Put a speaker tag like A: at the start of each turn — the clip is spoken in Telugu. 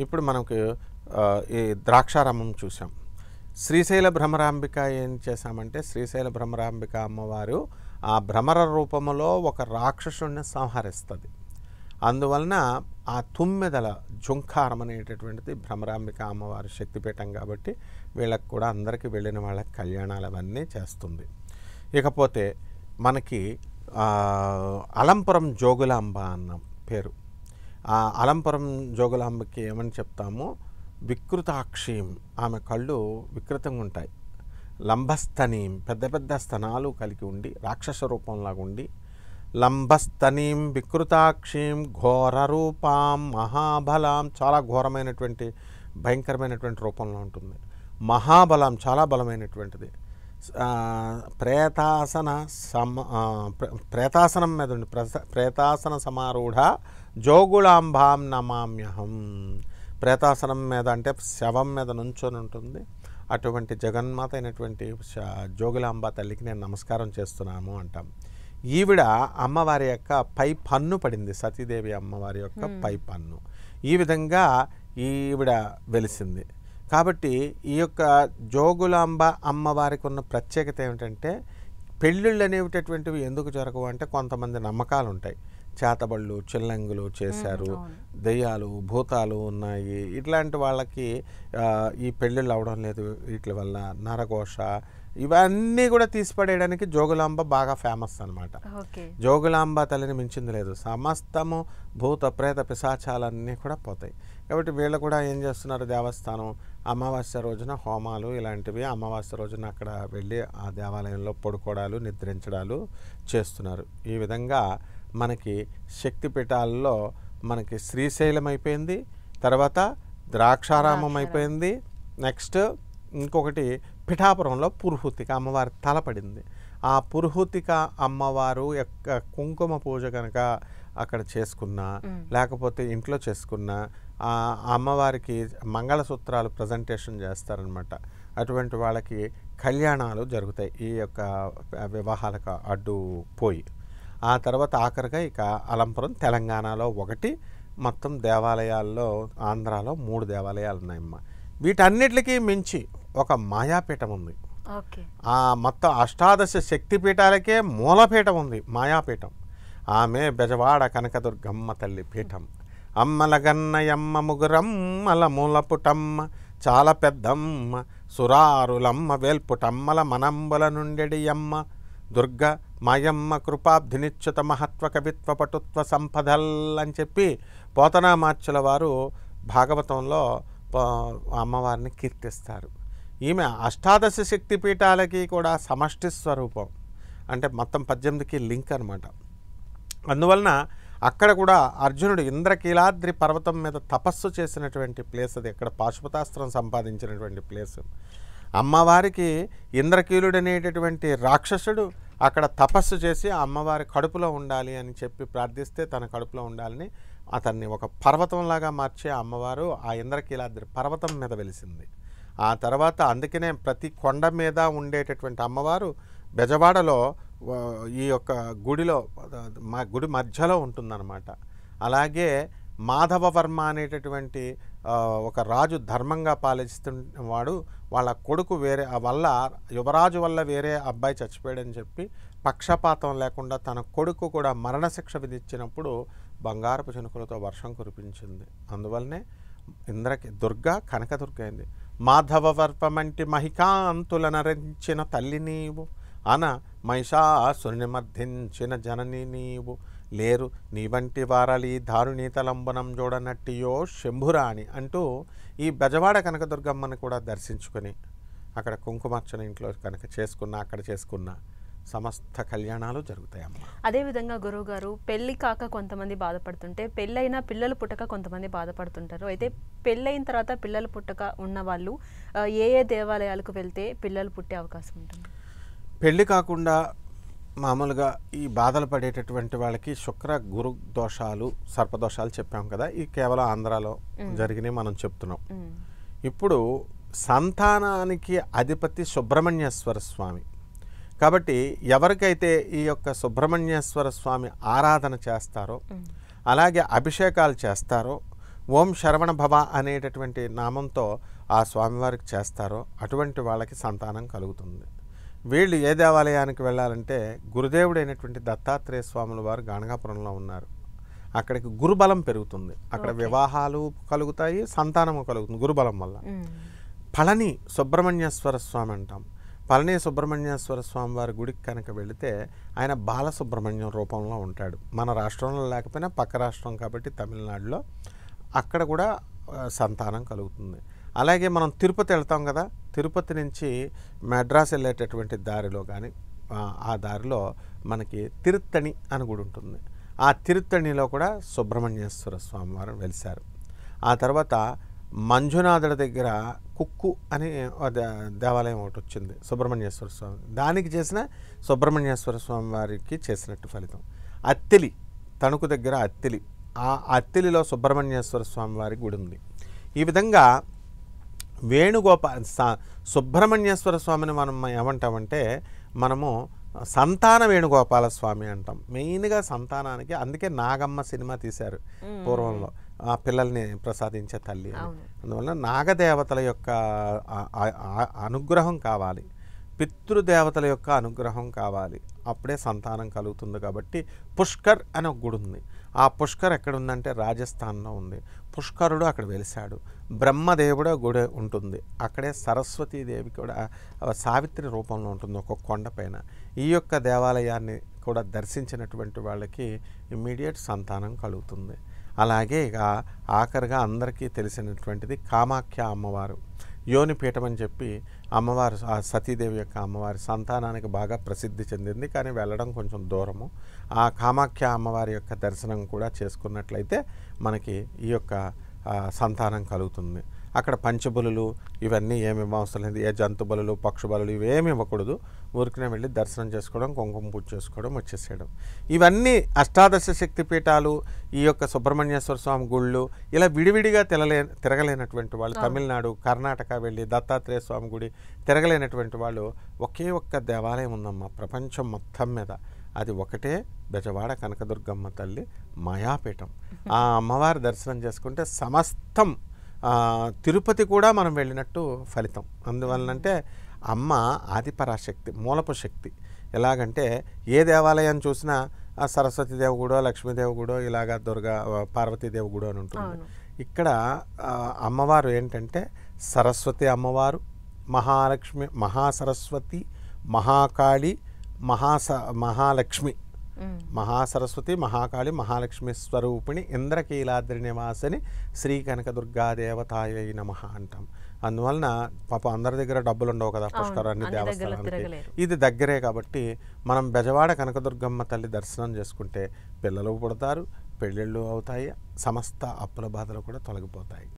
A: ఇప్పుడు మనకు ఈ ద్రాక్షారామం చూసాం. శ్రీశైల భ్రమరాంబిక ఏం చేశామంటే, శ్రీశైల భ్రమరాంబిక అమ్మవారు ఆ భ్రమర రూపములో ఒక రాక్షసుడిని సంహరిస్తుంది. అందువలన ఆ తుమ్మెదల జుంకారం అనేటటువంటిది భ్రమరాంబిక అమ్మవారి శక్తిపీఠం కాబట్టి వీళ్ళకి కూడా అందరికీ వెళ్ళిన వాళ్ళకి కళ్యాణాలు అవన్నీ చేస్తుంది. ఇకపోతే మనకి అలంపురం జోగులాంబ అన్న పేరు. ఆ అలంపురం జోగులాంబకి ఏమని చెప్తాము, వికృతాక్షీం, ఆమె కళ్ళు వికృతంగా ఉంటాయి. లంబస్తనీం, పెద్ద పెద్ద స్తనాలు కలిగి ఉండి రాక్షస రూపంలాగా ఉండి, లంబస్తనీం వికృతాక్షీం ఘోర రూపాం మహాబలాం, చాలా ఘోరమైనటువంటి భయంకరమైనటువంటి రూపంలో ఉంటుంది. మహాబలం, చాలా బలమైనటువంటిది. ప్రేతాసనం మీద ఉండి ప్రేతాసన సమారూఢ జోగులాంబాం నమామ్యహం. ప్రేతాసనం మీద అంటే శవం మీద నుంచొని ఉంటుంది. అటువంటి జగన్మాత అయినటువంటి జోగులాంబ తల్లికి నేను నమస్కారం చేస్తున్నాము అంటాం. ఈవిడ అమ్మవారి యొక్క పై పన్ను పడింది, సతీదేవి అమ్మవారి యొక్క పై పన్ను. ఈ విధంగా ఈవిడ వెలిసింది. కాబట్టి ఈ యొక్క జోగులాంబ అమ్మవారికి ఉన్న ప్రత్యేకత ఏమిటంటే, పెళ్ళిళ్ళు అనేటటువంటివి ఎందుకు జరగవు అంటే కొంతమంది నమ్మకాలు ఉంటాయి. చేతబళ్ళు చిల్లంగులు చేశారు, దెయ్యాలు భూతాలు ఉన్నాయి, ఇట్లాంటి వాళ్ళకి ఈ పెళ్ళిళ్ళు అవడం లేదు, వీటి వల్ల నరఘోష ఇవన్నీ కూడా తీసిపడేయడానికి జోగులాంబ బాగా ఫేమస్ అనమాట. జోగులాంబ తల్లిని మించింది లేదు. సమస్తము భూత ప్రేత పిశాచాలన్నీ కూడా పోతాయి. కాబట్టి వీళ్ళు కూడా ఏం చేస్తున్నారు, దేవస్థానం అమావాస్య రోజున హోమాలు ఇలాంటివి, అమావాస్య రోజున అక్కడ వెళ్ళి ఆ దేవాలయంలో పడుకోవడాలు నిద్రించడాలు చేస్తున్నారు. ఈ విధంగా మనకి శక్తిపీఠాల్లో మనకి శ్రీశైలం అయిపోయింది, తర్వాత ద్రాక్షారామం అయిపోయింది, నెక్స్ట్ ఇంకొకటి పిఠాపురంలో పురుహూతిక అమ్మవారి తలపడింది. ఆ పురుహూతిక అమ్మవారు యొక్క కుంకుమ పూజ కనుక అక్కడ చేసుకున్నా, లేకపోతే ఇంట్లో చేసుకున్నా, ఆ అమ్మవారికి మంగళసూత్రాలు ప్రజెంటేషన్ చేస్తారనమాట. అటువంటి వాళ్ళకి కళ్యాణాలు జరుగుతాయి ఈ యొక్క వివాహాలకు అడ్డు పోయి. ఆ తర్వాత ఆఖరిగా ఇక అలంపురం తెలంగాణలో ఒకటి, మొత్తం దేవాలయాల్లో ఆంధ్రాలో 3 దేవాలయాలు ఉన్నాయమ్మ. వీటన్నిటికీ మించి ఒక మాయాపీఠం ఉంది. ఆ మొత్తం అష్టాదశ శక్తిపీఠాలకే మూలపీఠం ఉంది, మాయాపీఠం. ఆమె బెజవాడ కనకదుర్గమ్మ తల్లి పీఠం. అమ్మలగన్నయమ్మ ముగురమ్మల మూలపుటమ్మ చాలా పెద్దమ్మ సురారులమ్మ వేల్పుటమ్మల మనంబల నుండెడి అమ్మ దుర్గ మాయమ్మ కృపాబ్ధినిచ్యుత మహత్వ కవిత్వ పటుత్వ సంపదల్ అని చెప్పి పోతనామాచ్యుల వారు భాగవతంలో అమ్మవారిని కీర్తిస్తారు. ఈమె అష్టాదశ శక్తిపీఠాలకి కూడా సమష్టి స్వరూపం, అంటే మొత్తం 18కి లింక్ అనమాట. అందువలన అక్కడ కూడా అర్జునుడు ఇంద్రకీలాద్రి పర్వతం మీద తపస్సు చేసినటువంటి ప్లేస్ అది, అక్కడ పాశుపతాస్త్రం సంపాదించినటువంటి ప్లేస్. అమ్మవారికి ఇంద్రకీలుడు అనేటటువంటి రాక్షసుడు అక్కడ తపస్సు చేసి అమ్మవారి కడుపులో ఉండాలి అని చెప్పి ప్రార్థిస్తే తన కడుపులో ఉండాలని అతన్ని ఒక పర్వతంలాగా మార్చే అమ్మవారు ఆ ఇంద్రకీలాద్రి పర్వతం మీద వెలిసింది. ఆ తర్వాత అందుకనే ప్రతి కొండ మీద ఉండేటటువంటి అమ్మవారు బెజవాడలో ఈ యొక్క గుడిలో మా గుడి మధ్యలో ఉంటుందన్నమాట. అలాగే మాధవవర్మ అనేటటువంటి ఒక రాజు ధర్మంగా పాలిస్తున్నవాడు, వాళ్ళ కొడుకు వేరే వల్ల యువరాజు వల్ల వేరే అబ్బాయి చచ్చిపోయాడని చెప్పి పక్షపాతం లేకుండా తన కొడుకు కూడా మరణశిక్ష విధించినప్పుడు బంగారపు చినుకులతో వర్షం కురిపించింది. అందువల్లనే దుర్గ కనకదుర్గ అయింది. మాధవవర్పమంటి మహికాంతుల నరించిన తల్లి నీవు, అన మహిషాసుని మర్ధించిన జనని నీవు, లేరు నీ వంటి వారలి దారుణీ తలంబనం జోడనట్టియో శంభురాణి అంటూ ఈ బెజవాడ కనకదుర్గమ్మని కూడా దర్శించుకొని అక్కడ కుంకుమార్చన ఇంట్లో కనుక చేసుకున్నా, అక్కడ చేసుకున్నా సమస్త కళ్యాణాలు జరుగుతాయమ్మ.
B: అదేవిధంగా గురువు గారు, పెళ్ళి కాక కొంతమంది బాధపడుతుంటే, పెళ్ళైనా పిల్లలు పుట్టక కొంతమంది బాధపడుతుంటారు. అయితే పెళ్ళైన తర్వాత పిల్లలు పుట్టక ఉన్న వాళ్ళు ఏ ఏ దేవాలయాలకు వెళ్తే పిల్లలు పుట్టే అవకాశం ఉంటుంది?
A: పెళ్ళి కాకుండా మామూలుగా ఈ బాధలు పడేటటువంటి వాళ్ళకి శుక్ర గురు దోషాలు సర్పదోషాలు చెప్పాం కదా, ఈ కేవలం ఆంధ్రాలో జరిగినాయి మనం చెప్తున్నాం. ఇప్పుడు సంతానానికి అధిపతి సుబ్రహ్మణ్యేశ్వర స్వామి కాబట్టి ఎవరికైతే ఈ యొక్క సుబ్రహ్మణ్యేశ్వర స్వామి ఆరాధన చేస్తారో, అలాగే అభిషేకాలు చేస్తారో, ఓం శరవణ భవ అనేటటువంటి నామంతో ఆ స్వామివారికి చేస్తారో అటువంటి వాళ్ళకి సంతానం కలుగుతుంది. వీళ్ళు ఏ దేవాలయానికి వెళ్ళాలంటే గురుదేవుడైనటువంటి దత్తాత్రేయ స్వాముల వారు గాణగాపురంలో ఉన్నారు. అక్కడికి గురుబలం పెరుగుతుంది, అక్కడ వివాహాలు కలుగుతాయి, సంతానము కలుగుతుంది గురుబలం వల్ల. పళని సుబ్రహ్మణ్యేశ్వర స్వామి అంటాం. పళని సుబ్రహ్మణ్యేశ్వర స్వామి వారి గుడికి కనుక వెళితే ఆయన బాలసుబ్రహ్మణ్యం రూపంలో ఉంటాడు. మన రాష్ట్రంలో లేకపోయినా పక్క రాష్ట్రం కాబట్టి తమిళనాడులో అక్కడ కూడా సంతానం కలుగుతుంది. అలాగే మనం తిరుపతి వెళ్తాం కదా, తిరుపతి నుంచి మెడ్రాస్ వెళ్ళేటటువంటి దారిలో కానీ ఆ దారిలో మనకి తిరుత్తణి అని గుడి ఉంటుంది. ఆ తిరుత్తణిలో కూడా సుబ్రహ్మణ్యేశ్వర స్వామి వారు వెలిశారు. ఆ తర్వాత మంజునాథుడి దగ్గర కుక్కు అని దేవాలయం ఒకటి వచ్చింది సుబ్రహ్మణ్యేశ్వర స్వామి, దానికి చేసిన సుబ్రహ్మణ్యేశ్వర స్వామి వారికి చేసినట్టు ఫలితం. అత్తిలి తణుకు దగ్గర అత్తిలి, ఆ అత్తిలిలో సుబ్రహ్మణ్యేశ్వర స్వామి వారి గుడి ఉంది. ఈ విధంగా సుబ్రహ్మణ్యేశ్వర స్వామిని మనం ఏమంటామంటే మనము సంతాన వేణుగోపాల స్వామి అంటాం. మెయిన్గా సంతానానికి, అందుకే నాగమ్మ సినిమా తీశారు పూర్వంలో, ఆ పిల్లల్ని ప్రసాదించే తల్లి. అందువల్ల నాగదేవతల యొక్క అనుగ్రహం కావాలి, పితృదేవతల యొక్క అనుగ్రహం కావాలి, అప్పుడే సంతానం కలుగుతుంది. కాబట్టి పుష్కర్ అని ఒక గుడి ఉంది. ఆ పుష్కర్ ఎక్కడుందంటే రాజస్థాన్లో ఉంది. పుష్కరుడు అక్కడ వెలిశాడు. బ్రహ్మదేవుడు గుడి ఉంటుంది అక్కడే. సరస్వతీదేవి కూడా సావిత్రి రూపంలో ఉంటుంది ఒక కొండపైన. ఈ యొక్క దేవాలయాన్ని కూడా దర్శించినటువంటి వాళ్ళకి ఇమ్మీడియట్ సంతానం కలుగుతుంది. అలాగే ఇక ఆఖరిగా అందరికీ తెలిసినటువంటిది కామాఖ్య అమ్మవారు, యోనిపీఠం అని చెప్పి అమ్మవారు, ఆ సతీదేవి యొక్క అమ్మవారి సంతానానికి బాగా ప్రసిద్ధి చెందింది. కానీ వెళ్ళడం కొంచెం దూరము. ఆ కామాఖ్య అమ్మవారి యొక్క దర్శనం కూడా చేసుకున్నట్లయితే మనకి ఈ యొక్క సంతానం కలుగుతుంది. అక్కడ పంచబలులు ఇవన్నీ ఏమి అవసరం లేదు, ఏ జంతు బలులు పక్షు బలులు ఇవేమి ఇవ్వకూడదు. ఊరికనే వెళ్ళి దర్శనం చేసుకోవడం, కుంకుమ పూజ చేసుకోవడం, వచ్చేసేయడం. ఇవన్నీ అష్టాదశ శక్తి పీఠాలు, ఈ యొక్క సుబ్రహ్మణ్యేశ్వర స్వామి గుళ్ళు ఇలా విడివిడిగా తిరగలేనటువంటి వాళ్ళు, తమిళనాడు కర్ణాటక వెళ్ళి దత్తాత్రేయ స్వామి గుడి తిరగలేనటువంటి వాళ్ళు ఒకే ఒక్క దేవాలయం ఉందమ్మా ప్రపంచం మొత్తం మీద. అది ఒకటే బెజవాడ కనకదుర్గమ్మ తల్లి మాయాపీఠం. ఆ అమ్మవారి దర్శనం చేసుకుంటే సమస్తం తిరుపతి కూడా మనం వెళ్ళినట్టు ఫలితం. అందువలనంటే అమ్మ ఆదిపరాశక్తి, మూలపు శక్తి. ఎలాగంటే ఏ దేవాలయం చూసినా ఆ సరస్వతీదేవి గుడో, లక్ష్మీదేవి గుడో, ఇలాగా దుర్గా పార్వతీదేవి గుడో అని ఉంటుంది. ఇక్కడ అమ్మవారు ఏంటంటే సరస్వతి అమ్మవారు, మహాలక్ష్మి, మహాసరస్వతి, మహాకాళి, మహాలక్ష్మి, మహాసరస్వతి, మహాకాళి, మహాలక్ష్మి స్వరూపిణి, ఇంద్రకీలాద్రి నివాసిని, శ్రీ కనకదుర్గాదేవతాయ నమః అంటాం. అందువలన పాప అందరి దగ్గర డబ్బులు ఉండవు కదా పుష్కరం అన్ని దేవస్థానాలకి. ఇది దగ్గరే కాబట్టి మనం బెజవాడ కనకదుర్గమ్మ తల్లి దర్శనం చేసుకుంటే పిల్లలు పుడతారు, పెళ్ళిళ్ళు అవుతాయి, సమస్త అప్పుల బాధలు కూడా తొలగిపోతాయి.